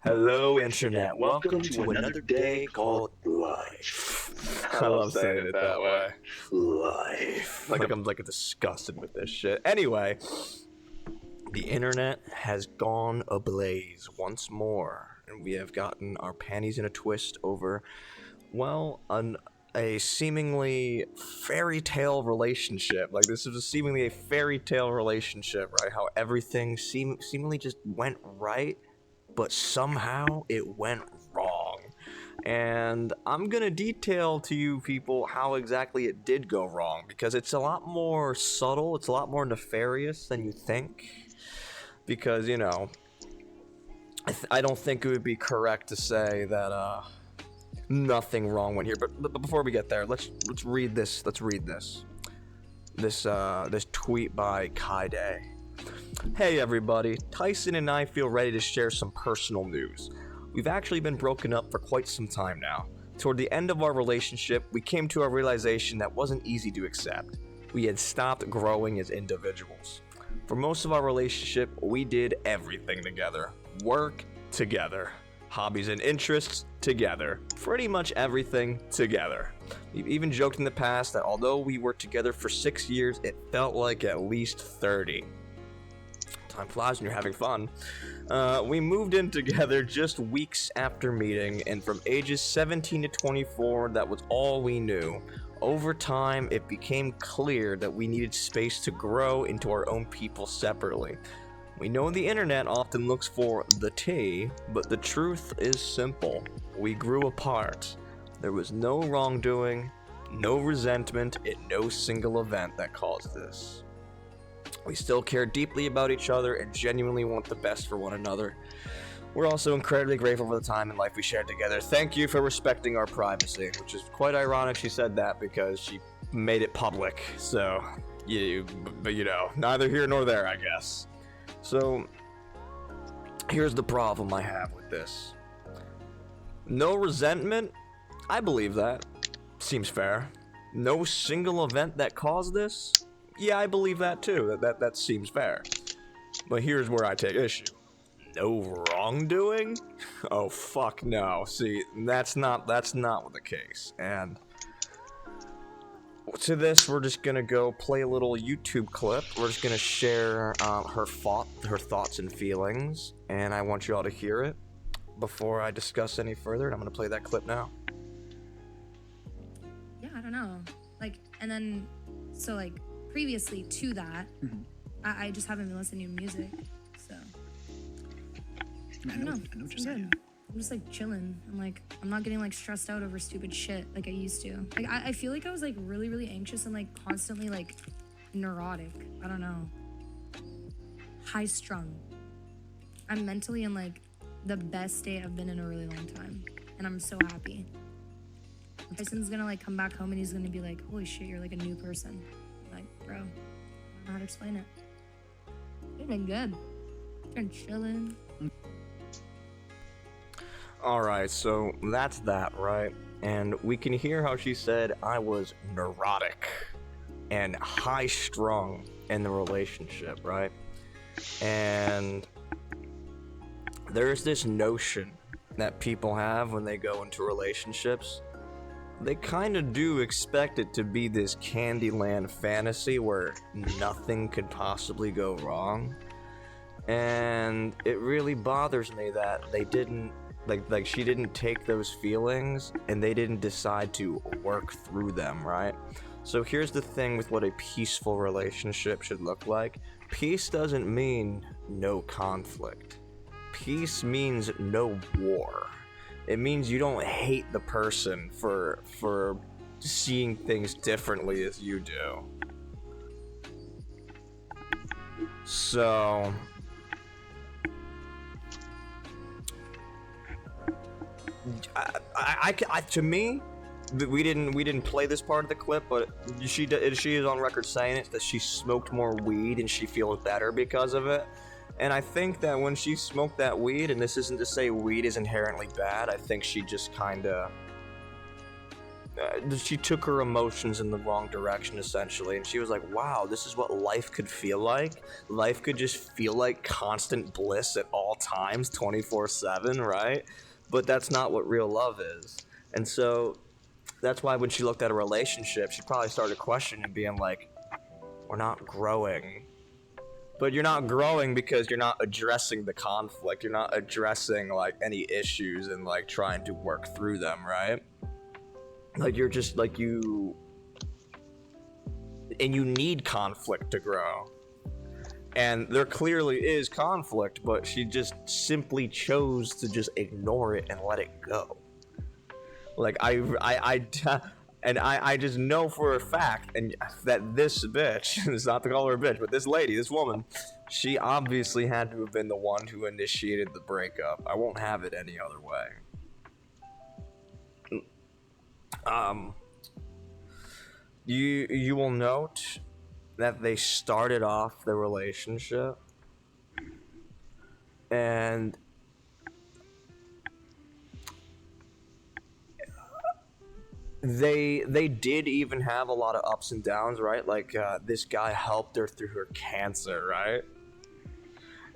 Hello, Internet. Welcome to another day called life. I love saying it that way. Life. Like I'm disgusted with this shit. Anyway, the Internet has gone ablaze once more, and we have gotten our panties in a twist over, well, a seemingly fairy tale relationship. Like, this is seemingly a fairy tale relationship, right? How everything seemingly just went right, but somehow it went wrong. And I'm gonna detail to you people how exactly it did go wrong, because it's a lot more subtle, it's a lot more nefarious than you think. Because, you know, I don't think it would be correct to say that, nothing wrong went here. But before we get there, let's read this. This tweet by Kydae. Hey everybody, Tyson and I feel ready to share some personal news. We've actually been broken up for quite some time now. Toward the end of our relationship, we came to a realization that wasn't easy to accept. We had stopped growing as individuals. For most of our relationship, we did everything together. Work together. Hobbies and interests together. Pretty much everything together. We've even joked in the past that although we were together for 6 years, it felt like at least 30. Time flies when you're having fun. We moved in together just weeks after meeting, and from ages 17 to 24, that was all we knew. Over time, it became clear that we needed space to grow into our own people separately. We know the internet often looks for the tea, but the truth is simple. We grew apart. There was no wrongdoing, no resentment, and no single event that caused this. We still care deeply about each other and genuinely want the best for one another. We're also incredibly grateful for the time and life we shared together. Thank you for respecting our privacy, which is quite ironic she said that because she made it public. So, but you know, neither here nor there, I guess. So, here's the problem I have with this. No resentment? I believe that. Seems fair. No single event that caused this? Yeah, I believe that too. That seems fair. But here's where I take issue. No wrongdoing? Oh fuck no. See, that's not the case. And to this, we're just gonna go play a little YouTube clip. We're just gonna share her thoughts and feelings, and I want you all to hear it before I discuss any further. And I'm gonna play that clip now. Yeah, I don't know. Like, and then, so like, previously to that, I just haven't been listening to music, so. I don't know. I know what you're saying. I'm just like chilling. I'm not getting like stressed out over stupid shit like I used to. Like I feel like I was like really, really anxious and like constantly like neurotic. I don't know. High strung. I'm mentally in like the best state I've been in a really long time. And I'm so happy. Tyson's gonna like come back home and he's gonna be like, holy shit, you're like a new person. I'm like, bro, I don't know how to explain it. It's been good. Been chilling. Alright, so that's that, right? And we can hear how she said I was neurotic and high-strung in the relationship, right? And there's this notion that people have when they go into relationships. They kind of do expect it to be this Candyland fantasy where nothing could possibly go wrong. And it really bothers me that they didn't like she didn't take those feelings and they didn't decide to work through them, right? So here's the thing with what a peaceful relationship should look like. Peace doesn't mean no conflict. Peace means no war. It means you don't hate the person for seeing things differently as you do. So to me, we didn't play this part of the clip, but she is on record saying it that she smoked more weed and she feels better because of it. And I think that when she smoked that weed, and this isn't to say weed is inherently bad, I think she just kinda she took her emotions in the wrong direction, essentially, and she was like, wow, this is what life could feel like. Life could just feel like constant bliss at all times, 24/7, right? But that's not what real love is. And so that's why when she looked at a relationship, she probably started questioning and being like, we're not growing. But you're not growing because you're not addressing the conflict. You're not addressing, like, any issues and, like, trying to work through them, right? Like, you're just, like, you need conflict to grow. And there clearly is conflict, but she just simply chose to just ignore it and let it go. Like, I just know for a fact and that this bitch, it's not to call her a bitch, but this lady, this woman, she obviously had to have been the one who initiated the breakup. I won't have it any other way. You will note that they started off the relationship and they did even have a lot of ups and downs, right? Like, this guy helped her through her cancer, right?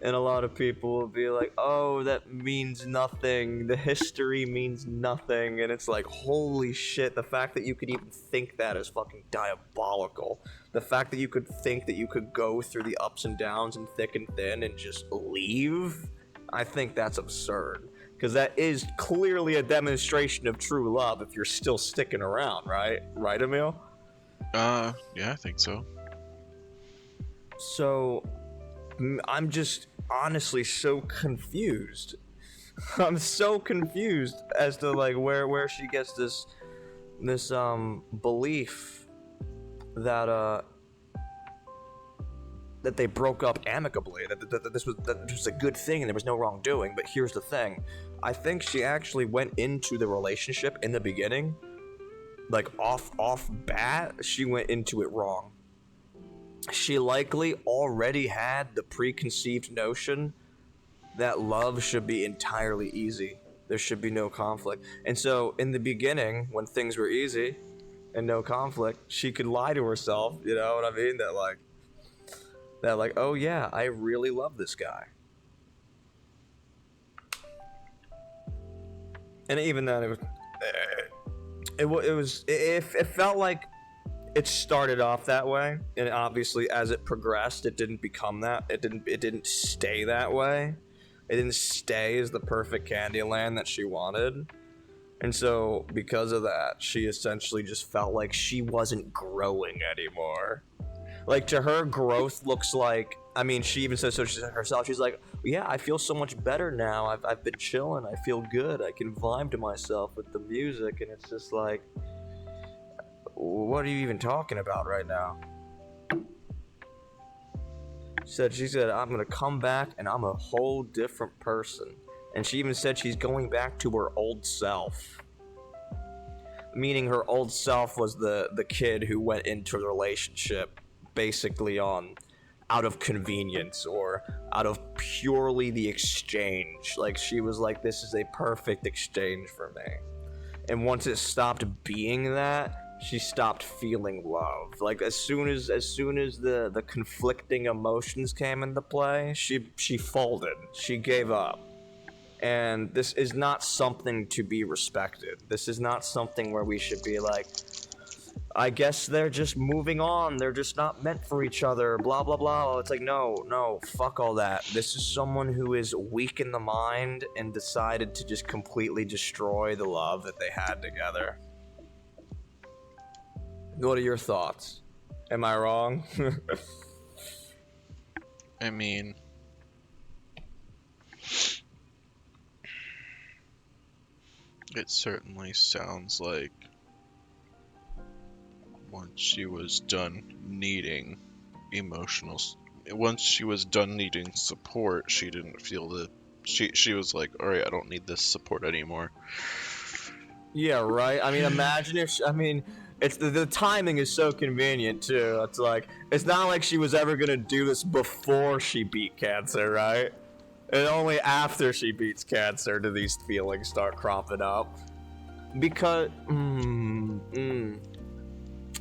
And a lot of people will be like, oh, that means nothing. The history means nothing. And it's like, holy shit, the fact that you could even think that is fucking diabolical. The fact that you could think that you could go through the ups and downs and thick and thin and just leave, I think that's absurd. Because that is clearly a demonstration of true love if you're still sticking around, right? Right, Emil? Yeah, I think so. So, I'm just honestly so confused. I'm so confused as to, like, where she gets this belief that that they broke up amicably, that this was a good thing and there was no wrongdoing. But here's the thing, I think she actually went into the relationship in the beginning, like off bat, she went into it wrong. She likely already had the preconceived notion that love should be entirely easy. There should be no conflict. And so in the beginning, when things were easy and no conflict, she could lie to herself, you know what I mean? That like, oh yeah, I really love this guy. And even then, it felt like it started off that way, and obviously as it progressed, it didn't become that. It didn't stay that way. It didn't stay as the perfect Candyland that she wanted. And so because of that, she essentially just felt like she wasn't growing anymore. Like, to her, growth looks like, I mean, she even says so herself. She's like, yeah, I feel so much better now. I've been chilling. I feel good. I can vibe to myself with the music. And it's just like, what are you even talking about right now? She said, I'm going to come back and I'm a whole different person. And she even said she's going back to her old self. Meaning her old self was the kid who went into the relationship basically out of convenience or out of purely the exchange. Like, she was like, this is a perfect exchange for me. And once it stopped being that, she stopped feeling love. Like, as soon as the conflicting emotions came into play, she folded. She gave up. And this is not something to be respected. This is not something where we should be like, I guess they're just moving on. They're just not meant for each other. Blah, blah, blah. It's like, no, fuck all that. This is someone who is weak in the mind and decided to just completely destroy the love that they had together. What are your thoughts? Am I wrong? I mean, it certainly sounds like once she was done needing support, she didn't feel she was like, all right, I don't need this support anymore. Yeah, right. I mean, imagine if it's the timing is so convenient too. It's like, it's not like she was ever gonna do this before she beat cancer, right? And only after she beats cancer do these feelings start cropping up. because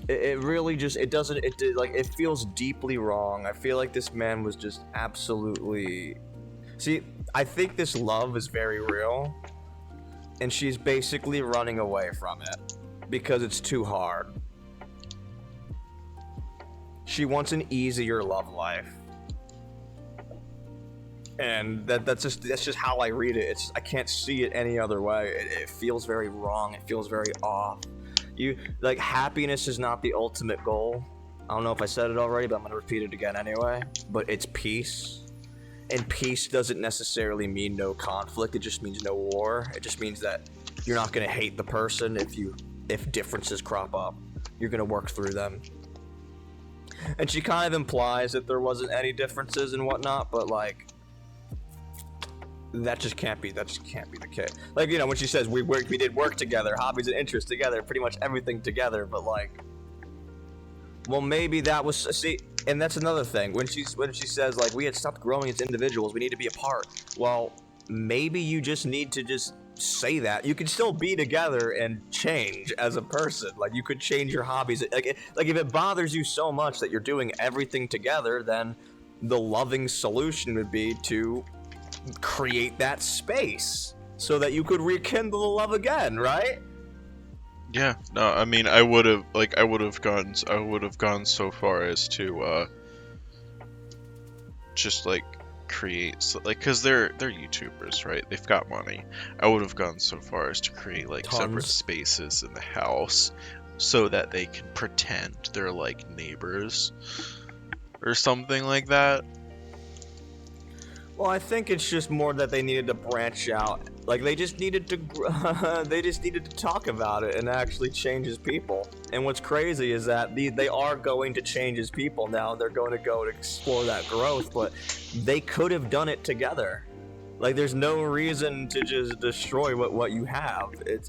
it really just it feels deeply wrong. I feel like this man was just absolutely. See, I think this love is very real, and she's basically running away from it because it's too hard. She wants an easier love life. And that's just how I read it. I can't see it any other way. It feels very wrong. It feels very off. Happiness is not the ultimate goal. I don't know if I said it already, but I'm gonna repeat it again anyway. But it's peace. And peace doesn't necessarily mean no conflict. It just means no war. It just means that you're not gonna hate the person if differences crop up. You're gonna work through them. And she kind of implies that there wasn't any differences and whatnot, but like, that just can't be the case. Like, when she says we did work together, hobbies and interests together, pretty much everything together, but like, well, maybe that was, see, and that's another thing. When she says like, we had stopped growing as individuals, we need to be apart. Well, maybe you just need to just say that. You can still be together and change as a person. Like, you could change your hobbies. Like if it bothers you so much that you're doing everything together, then the loving solution would be to create that space so that you could rekindle the love again, right? Yeah, no, I mean, I would have gone so far as to just like create, like, because they're YouTubers, right? They've got money. I would have gone so far as to create like separate spaces in the house so that they can pretend they're like neighbors or something like that. Well, I think it's just more that they needed to branch out. Like, they just needed to talk about it and actually change as people. And what's crazy is that they are going to change as people now. They're going to go to explore that growth, but they could have done it together. Like, there's no reason to just destroy what you have. It's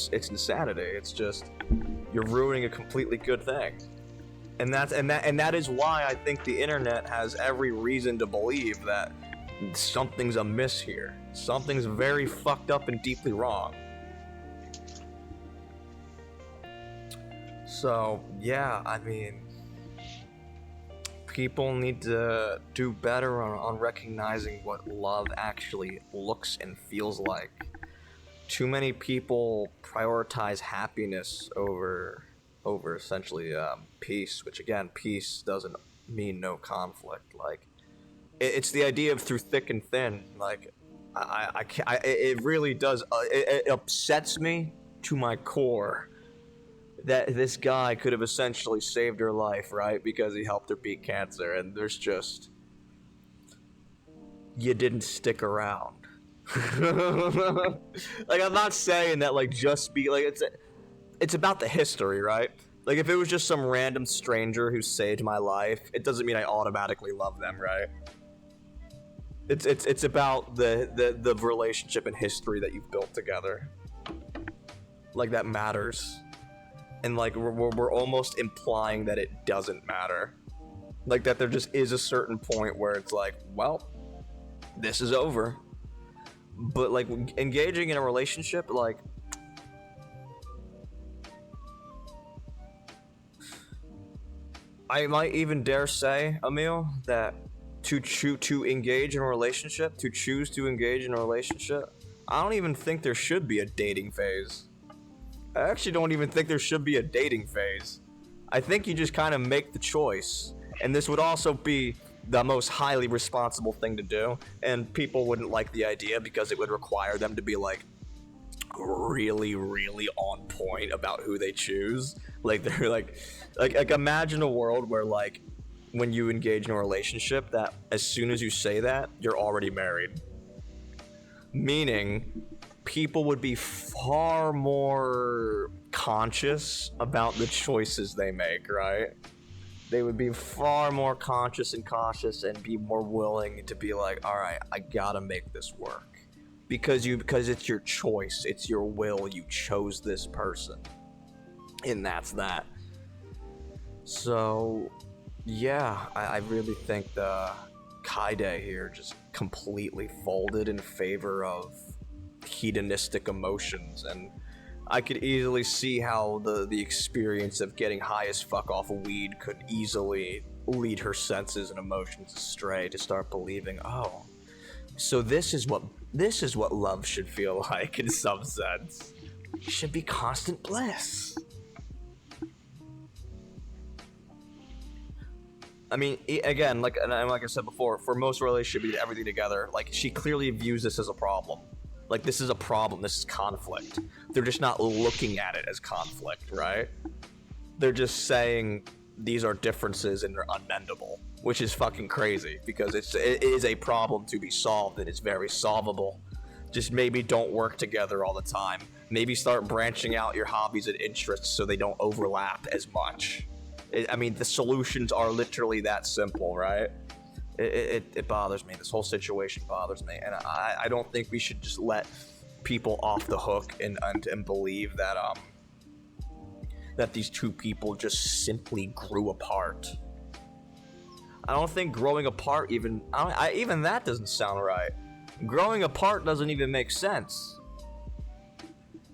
insanity. It's just, you're ruining a completely good thing. And that is why I think the internet has every reason to believe that something's amiss here. Something's very fucked up and deeply wrong. So, yeah, I mean, people need to do better on recognizing what love actually looks and feels like. Too many people prioritize happiness over essentially peace, which again, peace doesn't mean no conflict. Like, it's the idea of through thick and thin. Like, it really does. It upsets me to my core that this guy could have essentially saved her life, right? Because he helped her beat cancer, and there's just, you didn't stick around. Like, I'm not saying that like just be like, it's about the history, right? Like, if it was just some random stranger who saved my life, it doesn't mean I automatically love them, right? It's about the relationship and history that you've built together. Like, that matters. And like, we're almost implying that it doesn't matter. Like, that there just is a certain point where it's like, well, this is over. But like, engaging in a relationship, like, I might even dare say, Emil, that to engage in a relationship, to choose to engage in a relationship, I don't even think there should be a dating phase. I actually don't even think there should be a dating phase. I think you just kind of make the choice. And this would also be the most highly responsible thing to do. And people wouldn't like the idea because it would require them to be like really, really on point about who they choose. Like, they're like imagine a world where like, when you engage in a relationship, that as soon as you say that, you're already married. Meaning, people would be far more conscious about the choices they make, right? They would be far more conscious and cautious and be more willing to be like, all right, I gotta make this work. Because it's your choice, it's your will, you chose this person. And that's that. So, yeah, I really think the Kydae here just completely folded in favor of hedonistic emotions, and I could easily see how the experience of getting high as fuck off of weed could easily lead her senses and emotions astray to start believing, oh, so this is what love should feel like in some sense. It should be constant bliss. I mean, again, like I said before, for most relationships, everything together, like, she clearly views this as a problem. Like, this is a problem, this is conflict. They're just not looking at it as conflict, right? They're just saying these are differences and they're unmendable, which is fucking crazy, because it is a problem to be solved and it's very solvable. Just maybe don't work together all the time. Maybe start branching out your hobbies and interests so they don't overlap as much. I mean, the solutions are literally that simple, right? It bothers me. This whole situation bothers me, and I don't think we should just let people off the hook and believe that that these two people just simply grew apart. I don't think growing apart even that doesn't sound right. Growing apart doesn't even make sense.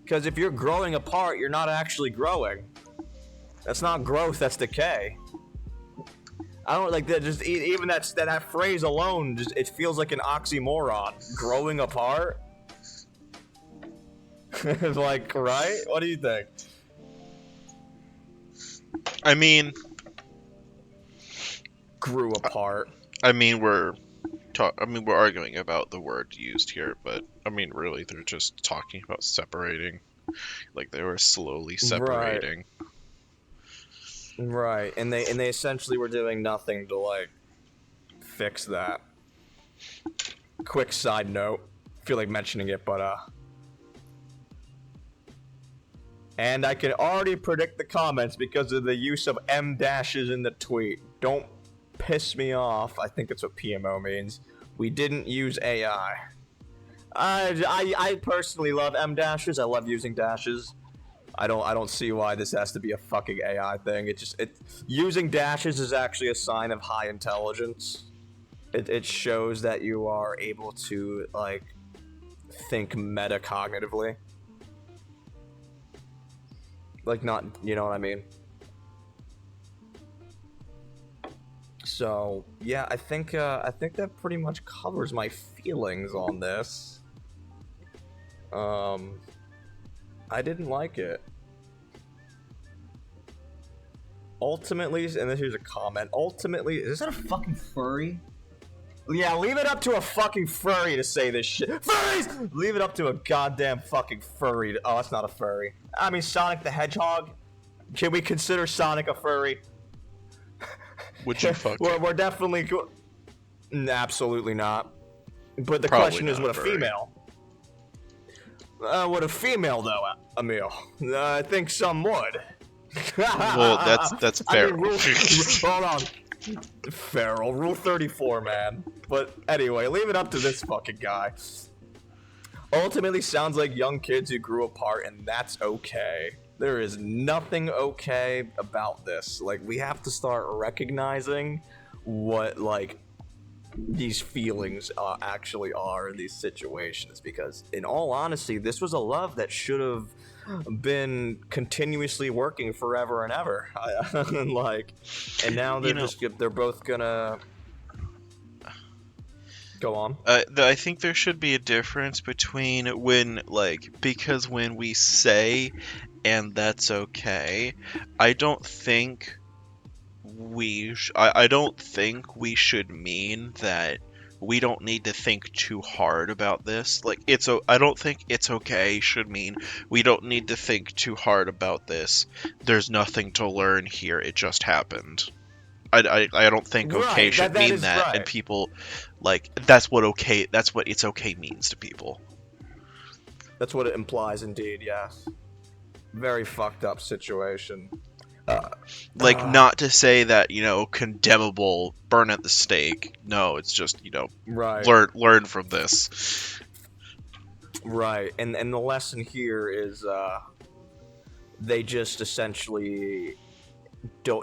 Because if you're growing apart, you're not actually growing. That's not growth, that's decay. I don't like that. Just even that phrase alone, just it feels like an oxymoron. Growing apart. Like, right? What do you think? I mean, grew apart. I mean, we're arguing about the word used here, but I mean, really, they're just talking about separating. Like, they were slowly separating. Right, and they essentially were doing nothing to, like, fix that. Quick side note, feel like mentioning it, but and I can already predict the comments because of the use of M dashes in the tweet. Don't piss me off. I think it's what PMO means. We didn't use AI. I personally love M dashes. I love using dashes. I don't see why this has to be a fucking AI thing. Using dashes is actually a sign of high intelligence. It shows that you are able to, like, think metacognitively. Like, not, you know what I mean? So, yeah, I think that pretty much covers my feelings on this. I didn't like it. Ultimately, and then here's a comment. Ultimately, is that a fucking furry? Yeah, leave it up to a fucking furry to say this shit. Furries! Leave it up to a goddamn fucking furry. Oh, that's not a furry. I mean, Sonic the Hedgehog. Can we consider Sonic a furry? Would you fuck we're definitely absolutely not. But the Probably question is, not would a furry. female? Would a female though, Emil? I think some would. Well, that's fair. I mean, hold on. Feral, rule 34, man. But anyway, leave it up to this fucking guy. Ultimately, sounds like young kids who grew apart, and that's okay. There is nothing okay about this. Like, we have to start recognizing what, like, these feelings actually are in these situations, because in all honesty, this was a love that should have been continuously working forever and ever. Like, and now they're both gonna go on. I think there should be a difference between because when we say and that's okay, I don't think we should mean that we don't need to think too hard about this. Like, I don't think it's okay should mean we don't need to think too hard about this. There's nothing to learn here. It just happened. I don't think okay should mean that, right. And people, like, that's what it's okay means to people. That's what it implies, indeed, yes. Very fucked up situation. Not to say that, condemnable, burn at the stake. No, it's just, right. learn from this. Right, and the lesson here is, they just essentially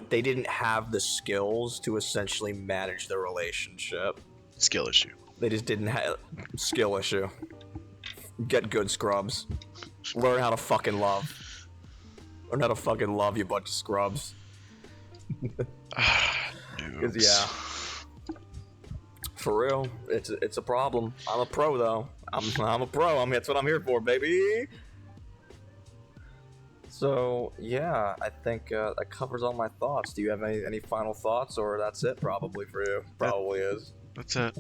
they didn't have the skills to essentially manage the relationship. Skill issue. They just didn't have skill issue. Get good, scrubs. Learn how to fucking love. Learn how to fucking love, you bunch of scrubs. Cause yeah, for real, it's a problem. I'm a pro though. I'm a pro. That's what I'm here for, baby. So yeah, I think that covers all my thoughts. Do you have any final thoughts, or that's it probably for you? Probably is. That's it.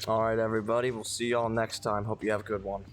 All right, everybody. We'll see y'all next time. Hope you have a good one.